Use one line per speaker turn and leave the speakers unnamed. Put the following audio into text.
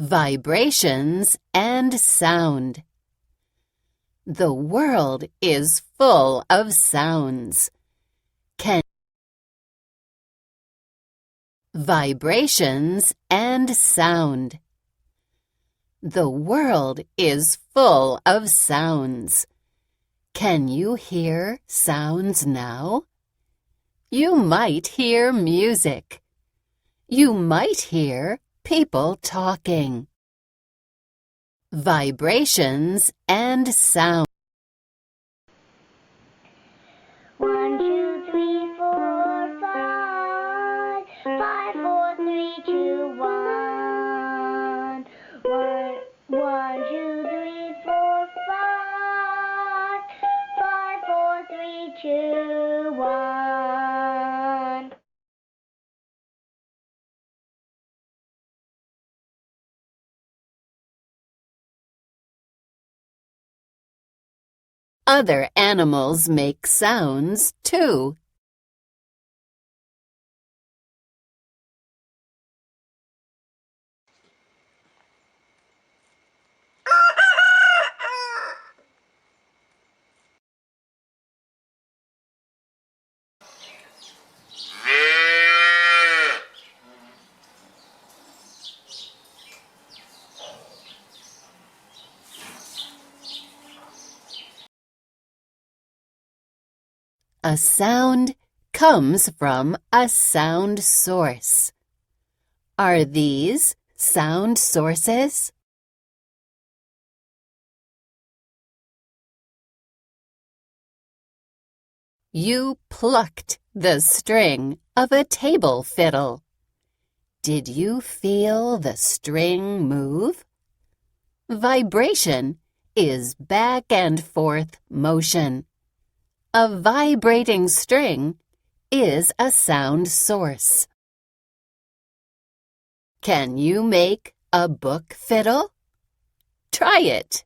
Vibrations and sound. The world is full of sounds. Vibrations and sound. The world is full of sounds. Can you hear sounds now? You might hear music. You might hear people talking. Vibrations and sound.
1, 2, 3, 4, 5. 5, 4, 3, 2, 1. 1, 2, 3, 4, 5. 5, 4, 3, 2, 1.
Other animals make sounds too. A sound comes from a sound source. Are these sound sources? You plucked the string of a table fiddle. Did you feel the string move? Vibration is back and forth motion. A vibrating string is a sound source. Can you make a book fiddle? Try it.